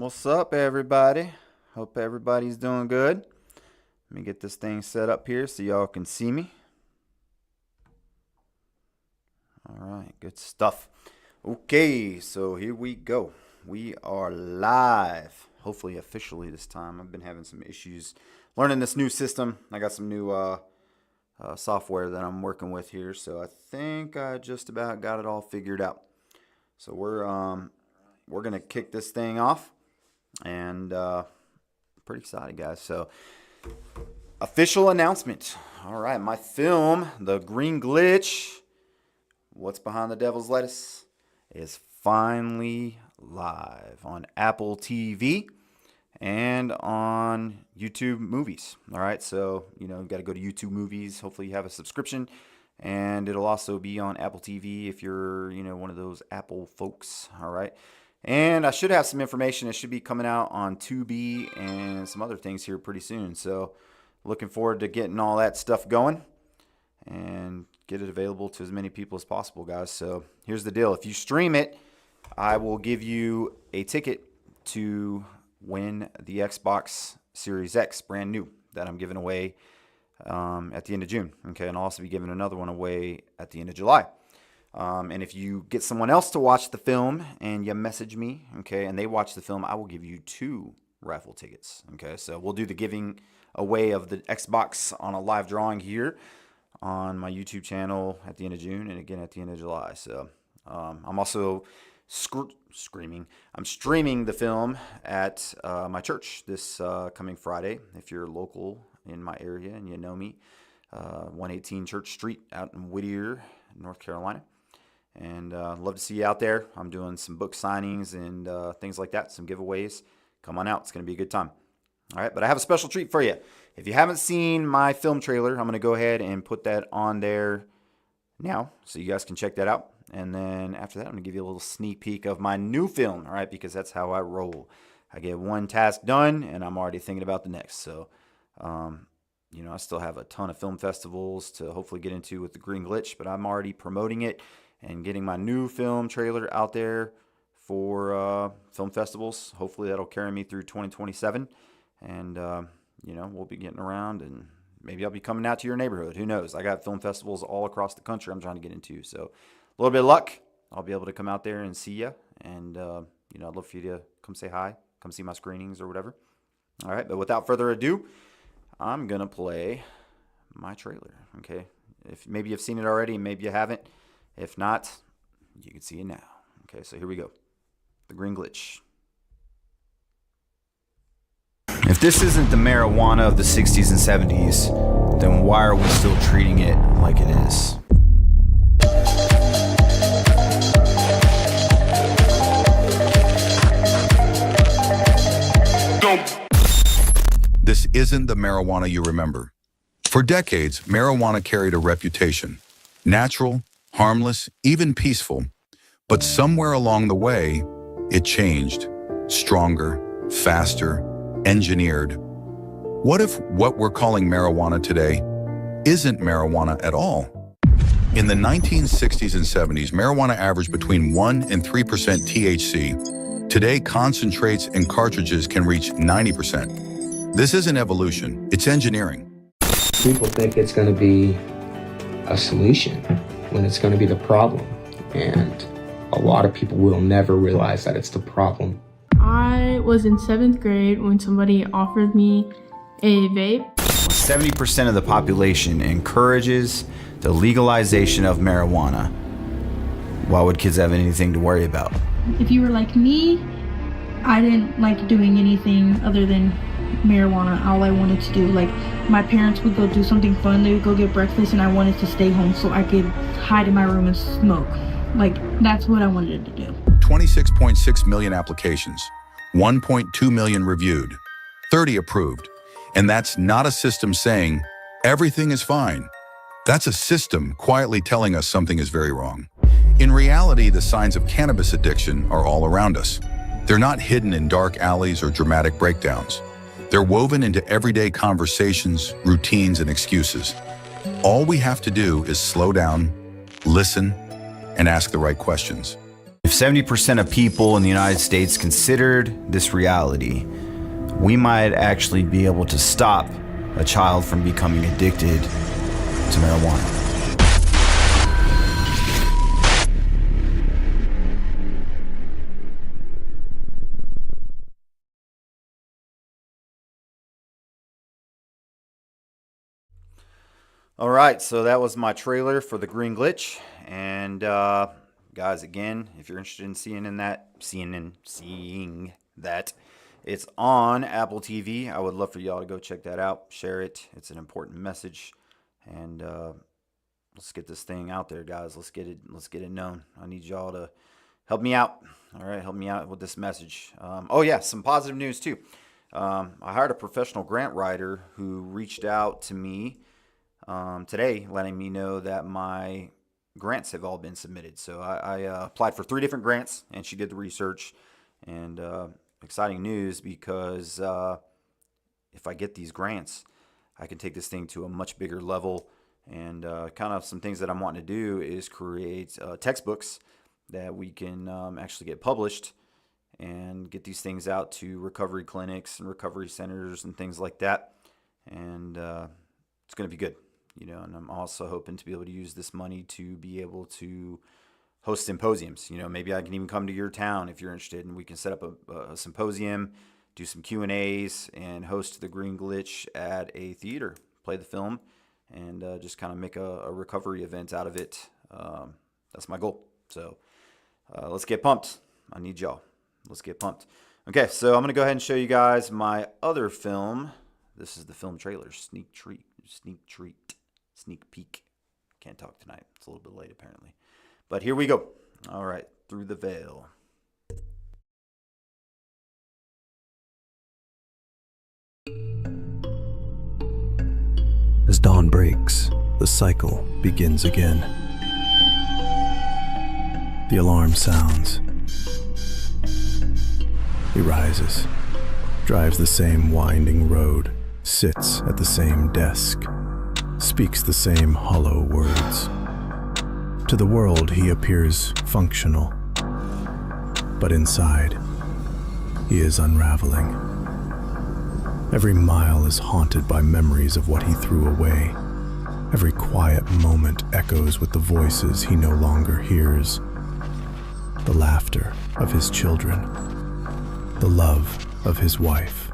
What's up, everybody? Hope everybody's doing good. Let me get this thing set up here so y'all can see me. All right, good stuff. Okay, so here we go. We are live, hopefully officially this time. I've been having some issues learning this new system. I got some new software that I'm working with here, so I think I just about got it all figured out. So we're gonna kick this thing off, and pretty excited, guys. So official announcement. All right, my film, The Green Glitch, What's Behind the Devil's Lettuce, is finally live on Apple TV and on YouTube Movies. All right, so you got to go to YouTube Movies. Hopefully you have a subscription, and it'll also be on Apple TV if you're one of those Apple folks. All right, and I should have some information. It should be coming out on Tubi and some other things here pretty soon. So looking forward to getting all that stuff going and get it available to as many people as possible, guys. So here's the deal. If you stream it, I will give you a ticket to win the Xbox Series X, brand new, that I'm giving away at the end of June. Okay, and I'll also be giving another one away at the end of July. And if you get someone else to watch the film and you message me, okay, and they watch the film, I will give you 2 raffle tickets. Okay, so we'll do the giving away of the Xbox on a live drawing here on my YouTube channel at the end of June and again at the end of July. So I'm also streaming the film at my church this coming Friday. If you're local in my area and you know me, 118 Church Street out in Whittier, North Carolina. And love to see you out there. I'm doing some book signings and things like that, some giveaways. Come on out. It's going to be a good time. All right, but I have a special treat for you. If you haven't seen my film trailer, I'm going to go ahead and put that on there now so you guys can check that out. And then after that, I'm going to give you a little sneak peek of my new film, all right, because that's how I roll. I get one task done, and I'm already thinking about the next. So, I still have a ton of film festivals to hopefully get into with The Green Glitch, but I'm already promoting it and getting my new film trailer out there for film festivals. Hopefully that'll carry me through 2027. And, we'll be getting around, and maybe I'll be coming out to your neighborhood. Who knows? I got film festivals all across the country I'm trying to get into. So a little bit of luck, I'll be able to come out there and see you. And, I'd love for you to come say hi, come see my screenings or whatever. All right, but without further ado, I'm going to play my trailer, okay? If maybe you've seen it already, maybe you haven't. If not, you can see it now. Okay, so here we go. The Green Glitch. If this isn't the marijuana of the 60s and 70s, then why are we still treating it like it is? This isn't the marijuana you remember. For decades, marijuana carried a reputation. Natural, harmless, even peaceful. But somewhere along the way, it changed. Stronger, faster, engineered. What if what we're calling marijuana today isn't marijuana at all? In the 1960s and 70s, marijuana averaged between 1 and 3% THC. Today, concentrates in cartridges can reach 90%. This isn't evolution, it's engineering. People think it's going to be a solution when it's going to be the problem. And a lot of people will never realize that it's the problem. I was in 7th grade when somebody offered me a vape. 70% of the population encourages the legalization of marijuana. Why would kids have anything to worry about? If you were like me, I didn't like doing anything other than marijuana. All I wanted to do, like, my parents would go do something fun, they would go get breakfast, and I wanted to stay home so I could hide in my room and smoke. Like, that's what I wanted to do. 26.6 million applications, 1.2 million reviewed, 30 approved. And that's not a system saying everything is fine. That's a system quietly telling us something is very wrong. In reality, the signs of cannabis addiction are all around us. They're not hidden in dark alleys or dramatic breakdowns. They're woven into everyday conversations, routines, and excuses. All we have to do is slow down, listen, and ask the right questions. If 70% of people in the United States considered this reality, we might actually be able to stop a child from becoming addicted to marijuana. All right, so that was my trailer for The Green Glitch. And guys, again, if you're interested in seeing that, it's on Apple TV. I would love for y'all to go check that out, share it. It's an important message, and let's get this thing out there, guys. Let's get it known. I need y'all to help me out. All right, help me out with this message. Oh yeah, some positive news too. I hired a professional grant writer who reached out to me today, letting me know that my grants have all been submitted. So I applied for 3 different grants, and she did the research. And exciting news, because if I get these grants, I can take this thing to a much bigger level. And kind of some things that I'm wanting to do is create textbooks that we can actually get published and get these things out to recovery clinics and recovery centers and things like that. And it's going to be good. And I'm also hoping to be able to use this money to be able to host symposiums. Maybe I can even come to your town if you're interested, and we can set up a symposium, do some Q&As, and host The Green Glitch at a theater, play the film, and just kind of make a recovery event out of it. That's my goal. So let's get pumped. I need y'all. Let's get pumped. Okay, so I'm going to go ahead and show you guys my other film. This is the film trailer, sneak peek. Can't talk tonight. It's a little bit late apparently. But here we go. All right, Through the Veil. As dawn breaks, the cycle begins again. The alarm sounds. He rises, drives the same winding road, sits at the same desk, speaks the same hollow words. To the world, he appears functional, but inside, he is unraveling. Every mile is haunted by memories of what he threw away. Every quiet moment echoes with the voices he no longer hears. The laughter of his children, the love of his wife,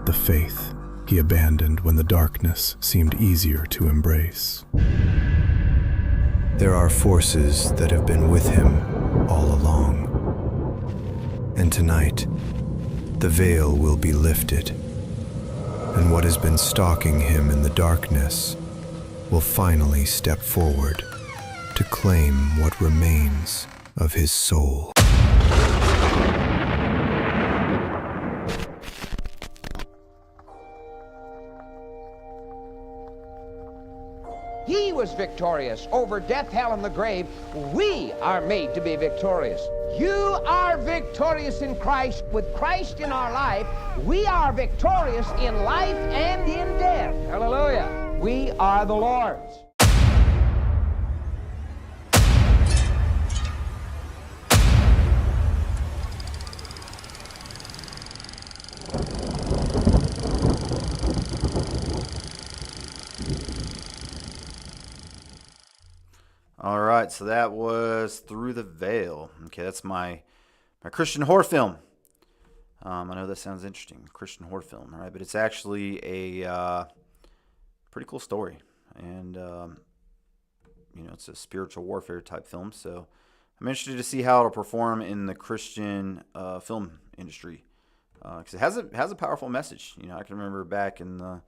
the faith he abandoned when the darkness seemed easier to embrace. There are forces that have been with him all along. And tonight, the veil will be lifted, and what has been stalking him in the darkness will finally step forward to claim what remains of his soul. He was victorious over death, hell, and the grave. We are made to be victorious. You are victorious in Christ. With Christ in our life, we are victorious in life and in death. Hallelujah. We are the Lord's. All right, so that was Through the Veil. Okay, that's my Christian horror film. I know that sounds interesting, Christian horror film, all right? But it's actually a pretty cool story, and it's a spiritual warfare type film. So I'm interested to see how it'll perform in the Christian film industry, because it has a powerful message. I can remember back in the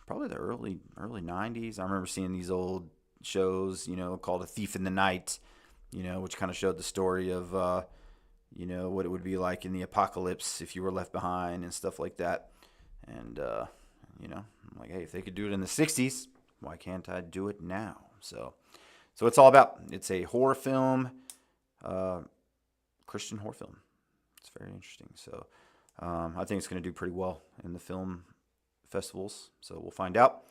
probably the early 90s. I remember seeing these old shows, called A Thief in the Night, which kind of showed the story of, what it would be like in the apocalypse if you were left behind and stuff like that. And, I'm like, hey, if they could do it in the 60s, why can't I do it now? So it's all about. It's a horror film, Christian horror film. It's very interesting. So I think it's going to do pretty well in the film festivals. So we'll find out.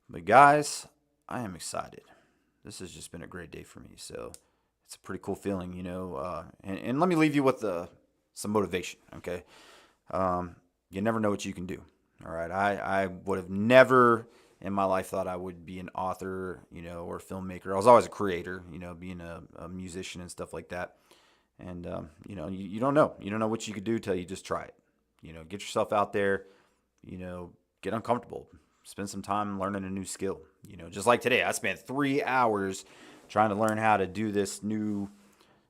But guys, I am excited. This has just been a great day for me. So it's a pretty cool feeling, you know. And let me leave you with some motivation, okay? You never know what you can do. All right. I would have never in my life thought I would be an author, you know, or filmmaker. I was always a creator, you know, being a musician and stuff like that. And, you know, you don't know. You don't know what you could do till you just try it. You know, get yourself out there, you know, get uncomfortable, spend some time learning a new skill. You know, just like today, I spent 3 hours trying to learn how to do this new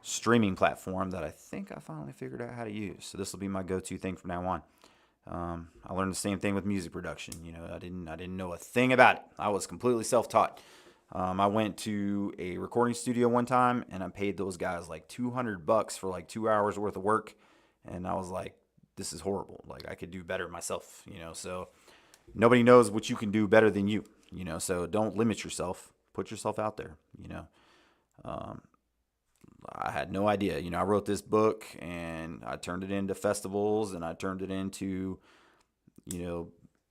streaming platform that I think I finally figured out how to use. So this will be my go-to thing from now on. I learned the same thing with music production. You know, I didn't know a thing about it. I was completely self-taught. I went to a recording studio one time and I paid those guys like $200 for like 2 hours worth of work. And I was like, this is horrible. Like I could do better myself, you know, so nobody knows what you can do better than you, you know, so don't limit yourself, put yourself out there, you know. I had no idea. You know, I wrote this book and I turned it into festivals and I turned it into, you know,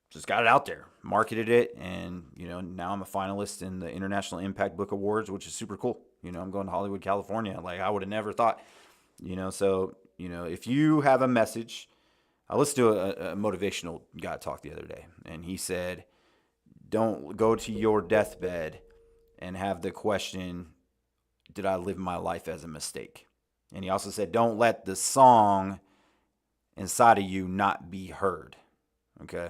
just got it out there, marketed it. And, you know, now I'm a finalist in the International Impact Book Awards, which is super cool. You know, I'm going to Hollywood, California. Like I would have never thought, you know, so, you know, if you have a message, I listened to a motivational guy talk the other day and he said, don't go to your deathbed and have the question, did I live my life as a mistake? And he also said, don't let the song inside of you not be heard. Okay.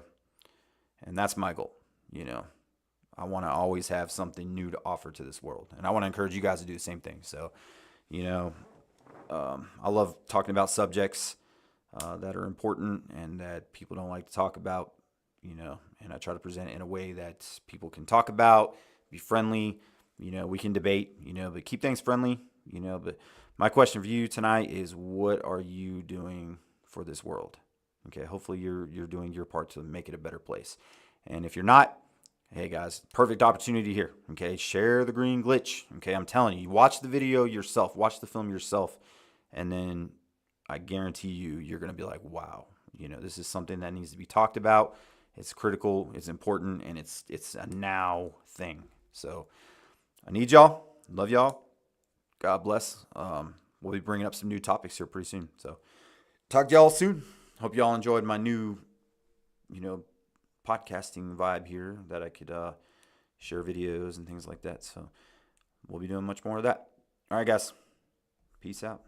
And that's my goal. You know, I want to always have something new to offer to this world. And I want to encourage you guys to do the same thing. So, you know, I love talking about subjects that are important and that people don't like to talk about, you know, and I try to present it in a way that people can talk about, be friendly. You know, we can debate, you know, but keep things friendly, you know. But my question for you tonight is, what are you doing for this world? Okay, hopefully you're doing your part to make it a better place. And if you're not, hey guys, perfect opportunity here. Okay, share the green glitch. Okay, I'm telling you, watch the video yourself, watch the film yourself, and then I guarantee you're going to be like, wow, you know, this is something that needs to be talked about. It's critical, it's important, and it's a now thing. So I need y'all. Love y'all. God bless. We'll be bringing up some new topics here pretty soon. So talk to y'all soon. Hope y'all enjoyed my new, you know, podcasting vibe here that I could share videos and things like that. So we'll be doing much more of that. All right, guys. Peace out.